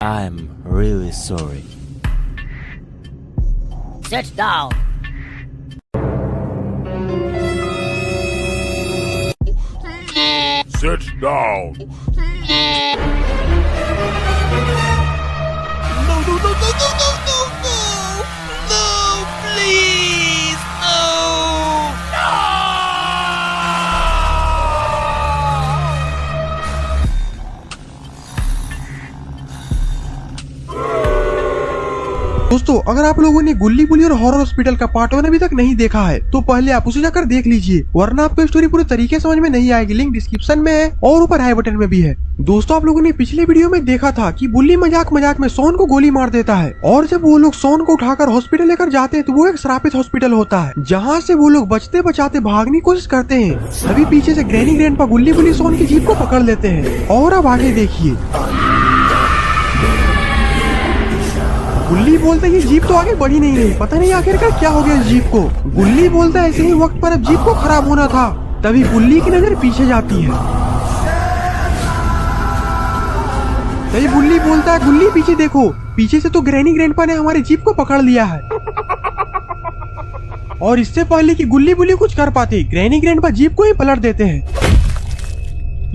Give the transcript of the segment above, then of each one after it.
I'm really sorry. Sit down. Sit down. No, no, no, no, no, no, no, no! No, please! No! दोस्तों, अगर आप लोगों ने गुल्ली बुली और हॉरर हॉस्पिटल का पार्ट 1 अभी तक नहीं देखा है तो पहले आप उसे जाकर देख लीजिए, वरना आपको स्टोरी पूरी तरीके समझ में नहीं आएगी। लिंक डिस्क्रिप्शन में है और ऊपर आई बटन में भी है। दोस्तों, आप लोगों ने पिछले वीडियो में देखा था कि बुल्ली मजाक मजाक में सोन को गोली मार देता है और जब वो लोग सोन को उठाकर हॉस्पिटल लेकर जाते हैं तो वो एक श्रापित हॉस्पिटल होता है जहाँ से वो लोग बचते बचाते भागने की कोशिश करते हैं। तभी पीछे से ग्रैनी ग्रैंडपा गुल्ली बुली सोन की जीप को पकड़ लेते हैं और अब आगे देखिए। गुल्ली बोलता है ये जीप तो आगे बढ़ी नहीं है, पता नहीं आखिरकार क्या हो गया इस जीप को। गुल्ली बोलता है ऐसे ही वक्त पर अब जीप को खराब होना था। तभी गुल्ली की नजर पीछे जाती है। तभी गुल्ली बोलता है गुल्ली पीछे देखो, पीछे से तो ग्रैनी ग्रैंडपा ने हमारी जीप को पकड़ लिया है। और इससे पहले कि गुल्ली बुली कुछ कर पाते ग्रैनी ग्रैंडपा जीप को ही पलट देते हैं।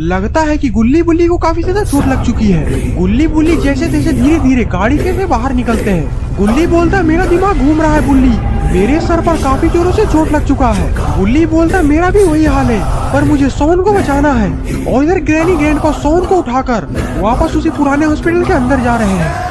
लगता है कि गुल्ली बुली को काफी ज्यादा चोट लग चुकी है। गुल्ली बुली जैसे तैसे धीरे धीरे गाड़ी के से बाहर निकलते हैं। गुल्ली बोलता है मेरा दिमाग घूम रहा है बुल्ली, मेरे सर पर काफी जोरों से चोट लग चुका है। गुल्ली बोलता है मेरा भी वही हाल है, पर मुझे सोन को बचाना है। और इधर ग्रैनी ग्रैंडपा सोन को उठाकर वापस उसी पुराने हॉस्पिटल के अंदर जा रहे हैं।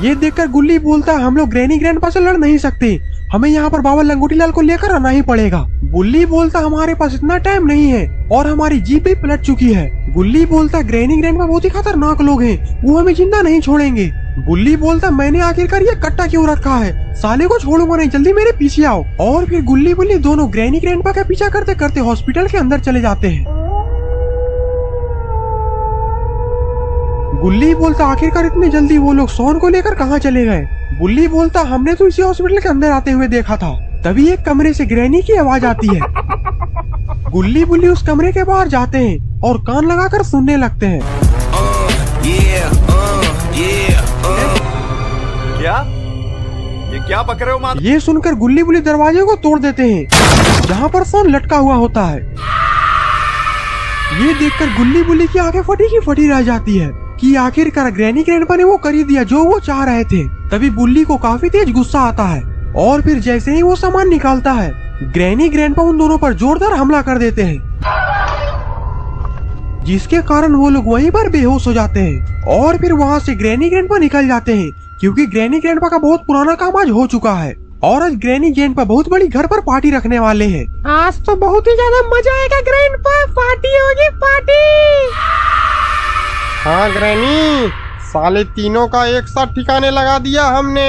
ये देखकर गुल्ली बोलता है हम लोग ग्रैनी ग्रैंडपा से लड़ नहीं सकते, हमें यहाँ पर बाबा लंगोटी लाल को लेकर आना ही पड़ेगा। गुल्ली बोलता हमारे पास इतना टाइम नहीं है और हमारी जीप भी पलट चुकी है। गुल्ली बोलता ग्रैनी ग्रैंडपा बहुत ही खतरनाक लोग हैं, वो हमें जिंदा नहीं छोड़ेंगे। गुल्ली बोलता मैंने आखिरकार ये कट्टा क्यों रखा है, साले को छोड़ूंगा नहीं, जल्दी मेरे पीछे आओ। और फिर गुल्ली बुल्ली दोनों ग्रैनी ग्रैंडपा का पीछा करते करते हॉस्पिटल के अंदर चले जाते हैं। गुल्ली बोलता आखिरकार इतनी जल्दी वो लोग सोन को लेकर कहाँ चले गए। गुल्ली बोलता हमने तो इसी हॉस्पिटल के अंदर आते हुए देखा था। तभी एक कमरे से ग्रैनी की आवाज आती है। गुल्ली बुल्ली उस कमरे के बाहर जाते हैं और कान लगाकर सुनने लगते हैं। क्या? ये क्या बक रहे हो माँ? ये सुनकर गुल्ली बुल्ली दरवाजे को तोड़ देते हैं जहाँ पर सोन लटका हुआ होता है। ये देखकर गुल्ली बुल्ली की आंखें फटी की फटी रह जाती है कि आखिरकार ग्रैनी ग्रैंडपा ने वो कर ही दिया जो वो चाह रहे थे। तभी बुल्ली को काफी तेज गुस्सा आता है और फिर जैसे ही वो सामान निकालता है ग्रैनी ग्रैंडपा उन दोनों पर जोरदार हमला कर देते हैं, जिसके कारण वो लोग वहीं पर बेहोश हो जाते हैं। और फिर वहाँ से ग्रैनी ग्रैंडपा निकल जाते हैं क्योंकि ग्रैनी ग्रैंडपा का बहुत पुराना काम आज हो चुका है और आज ग्रैनी ग्रैंडपा बहुत बड़ी घर पर पार्टी रखने वाले हैं। आज तो बहुत ही ज्यादा मजा आएगा ग्रैंडपा, पार्टी होगी पार्टी। हाँ ग्रैनी, साले तीनों का एक साथ ठिकाने लगा दिया हमने।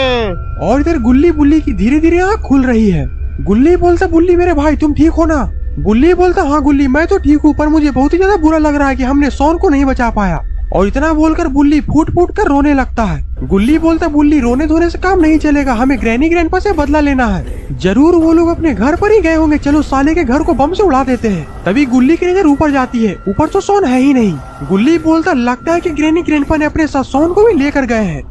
और इधर गुल्ली बुल्ली की धीरे धीरे आँख खुल रही है। गुल्ली बोलता बुल्ली मेरे भाई तुम ठीक हो ना? बुल्ली बोलता हाँ गुल्ली मैं तो ठीक हूँ, पर मुझे बहुत ही ज्यादा बुरा लग रहा है कि हमने सोन को नहीं बचा पाया। और इतना बोलकर बुल्ली फूट फूट कर रोने लगता है। गुल्ली बोलता बुल्ली रोने धोने से काम नहीं चलेगा, हमें ग्रैनी ग्रैंडपा से बदला लेना है। जरूर वो लोग अपने घर पर ही गए होंगे, चलो साले के घर को बम से उड़ा देते हैं। तभी गुल्ली की नजर ऊपर जाती है, ऊपर तो सोन है ही नहीं। गुल्ली बोलता लगता है कि ग्रैनी ग्रैंडपा ने अपने साथ सोन को भी लेकर गए हैं।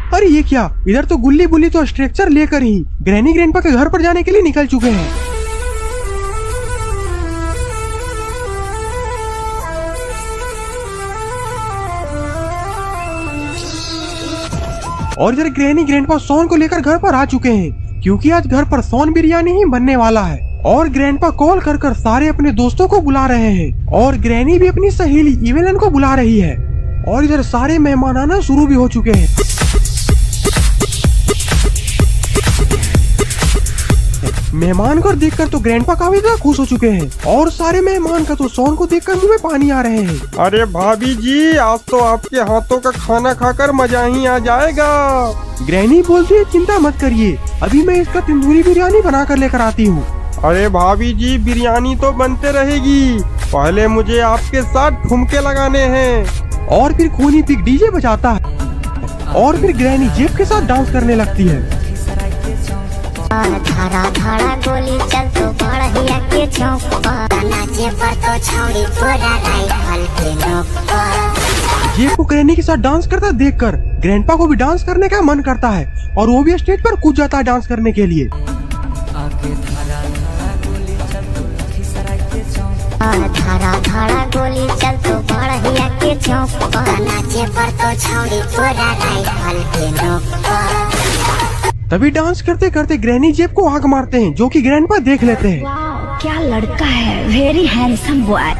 अरे ये क्या, इधर तो गुल्ली बुल्ली तो स्ट्रक्चर लेकर ही ग्रैनी ग्रैंडपा के घर पर जाने के लिए निकल चुके हैं। और इधर ग्रैनी ग्रैंडपा सोन को लेकर घर पर आ चुके हैं क्योंकि आज घर पर सोन बिरयानी ही बनने वाला है। और ग्रैंडपा कॉल कर कर सारे अपने दोस्तों को बुला रहे हैं और ग्रैनी भी अपनी सहेली इवेलन को बुला रही है। और इधर सारे मेहमान आना शुरू भी हो चुके हैं। मेहमान को देखकर तो ग्रैंडपा काफी ज्यादा खुश हो चुके हैं और सारे मेहमान का तो सोन को देखकर मुंह में पानी आ रहे हैं। अरे भाभी जी, आज तो आपके हाथों का खाना खाकर मजा ही आ जाएगा। ग्रैनी बोलती है चिंता मत करिए, अभी मैं इसका तंदूरी बिरयानी बना कर लेकर आती हूँ। अरे भाभी जी, बिरयानी तो बनते रहेगी, पहले मुझे आपके साथ ठुमके लगाने हैं। और फिर खूनी पिक डीजे बजाता है और फिर ग्रैनी जेब के साथ डांस करने लगती है। धारा धारा गोली चल तो बढ़िया के चौक पर नाचे पर तो छौड़ी तोरा राइफल के नोक पर। जेब को ग्रैनी के साथ डांस करता देखकर ग्रैंडपा को भी डांस करने का मन करता है और वो भी स्टेज पर कूद जाता है डांस करने के लिए। धारा धारा गोली चल तो बढ़िया के चौक पर नाचे पर तो छौड़ी तोरा राइफल के नोक पर। तभी डांस करते करते ग्रैनी जेब को आग मारते हैं, जो कि ग्रैंडपा देख लेते हैं। वाह क्या लड़का है, वेरी हैंडसम बॉय।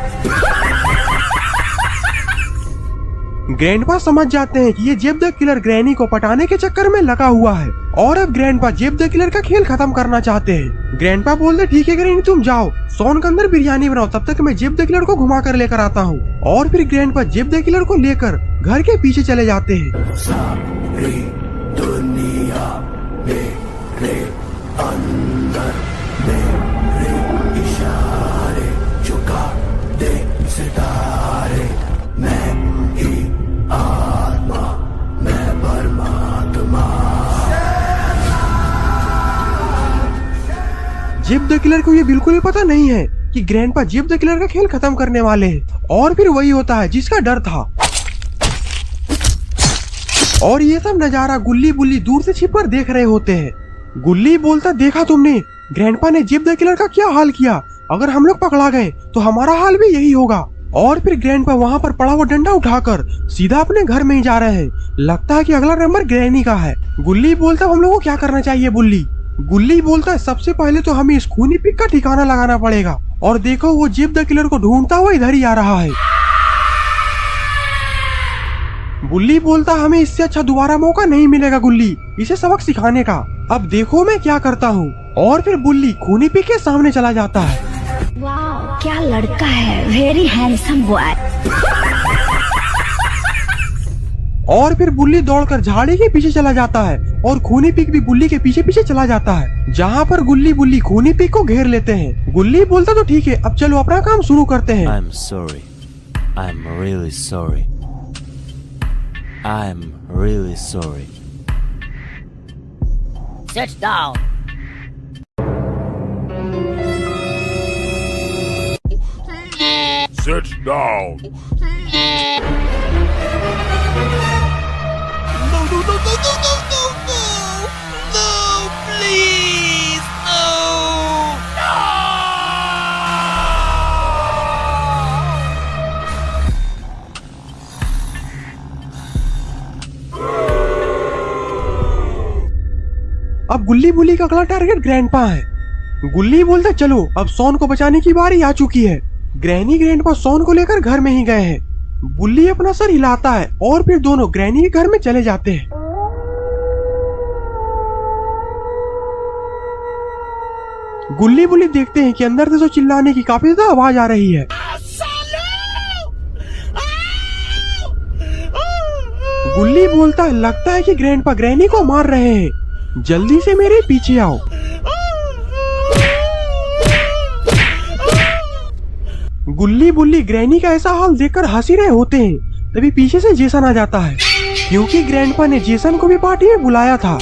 ग्रैंडपा समझ जाते हैं कि ये जेब द किलर ग्रैनी को पटाने के चक्कर में लगा हुआ है और अब ग्रैंडपा जेब द किलर का खेल खत्म करना चाहते हैं। ग्रैंडपा बोलते ठीक है ग्रैनी तुम जाओ, सोन के अंदर बिरयानी बनाओ, तब तक मैं जेब द किलर को घुमा कर लेकर आता हूँ। और फिर ग्रैंडपा जेब द किलर को लेकर घर के पीछे चले जाते हैं। सारी दुनिया मेरे अंदर मेरे इशारे झुका दे सितारे, मैं ही आत्मा मैं परमात्मा। जेब द किलर को ये बिल्कुल भी पता नहीं है कि ग्रैंडपा जेब द किलर का खेल खत्म करने वाले हैं और फिर वही होता है जिसका डर था। और ये सब नजारा गुल्ली बुल्ली दूर से छिपकर देख रहे होते हैं। गुल्ली बोलता देखा तुमने ग्रैंडपा ने जेब द किलर का क्या हाल किया, अगर हम लोग पकड़ा गए तो हमारा हाल भी यही होगा। और फिर ग्रैंडपा वहाँ पर पड़ा हुआ डंडा उठाकर सीधा अपने घर में ही जा रहे हैं। लगता है कि अगला नंबर ग्रैनी का है। गुल्ली बोलता हम लोगों को क्या करना चाहिए बुल्ली। गुल्ली बोलता है सबसे पहले तो हमें इस खूनी पिक का ठिकाना लगाना पड़ेगा। और देखो वो जेब द किलर को ढूंढता हुआ इधर ही आ रहा है। गुल्ली बोलता हमें इससे अच्छा दोबारा मौका नहीं मिलेगा गुल्ली, इसे सबक सिखाने का। अब देखो मैं क्या करता हूँ। और फिर गुल्ली खूनी पिक के सामने चला जाता है। वाह क्या लड़का है, वेरी हैंडसम बॉय। और फिर बुल्ली दौड़कर झाड़ी के पीछे चला जाता है और खूनी पिक भी बुल्ली के पीछे पीछे चला जाता है, जहाँ पर गुल्ली बुल्ली खूनी पिक को घेर लेते हैं। गुल्ली बोलता तो ठीक है अब चलो अपना काम शुरू करते हैं। I'm sorry. I'm really sorry. I'm really sorry. Sit down. Sit down. No, no, no, no, no, no, no, no! No, please, no! अब गुल्ली बुल्ली का अगला टारगेट ग्रैंडपा है। गुल्ली बोलता चलो अब सोन को बचाने की बारी आ चुकी है। ग्रैनी ग्रैंडपा सोन को लेकर घर में ही गए हैं। बुल्ली अपना सर हिलाता है और फिर दोनों ग्रैनी के घर में चले जाते हैं। गुल्ली बुल्ली देखते हैं कि अंदर से तो चिल्लाने की काफी ज्यादा आवाज आ रही है। गुल्ली बोलता है लगता है कि ग्रैंडपा ग्रैनी को मार रहे हैं, जल्दी से मेरे पीछे आओ। गुल्ली बुल्ली ग्रैनी का ऐसा हाल देखकर हंसी रहे होते हैं। तभी पीछे से जेसन आ जाता है, क्योंकि ग्रैंडपा ने जेसन को भी पार्टी में बुलाया था।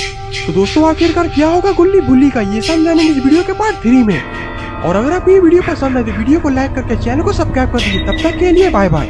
तो दोस्तों आखिरकार क्या होगा गुल्ली बुल्ली का, ये सब जानेंगे इस वीडियो के पार्ट 3 में। और अगर आपको ये वीडियो पसंद है तो वीडियो को लाइक करके चैनल को सब्सक्राइब कर दीजिए। तब तक के लिए बाय बाय।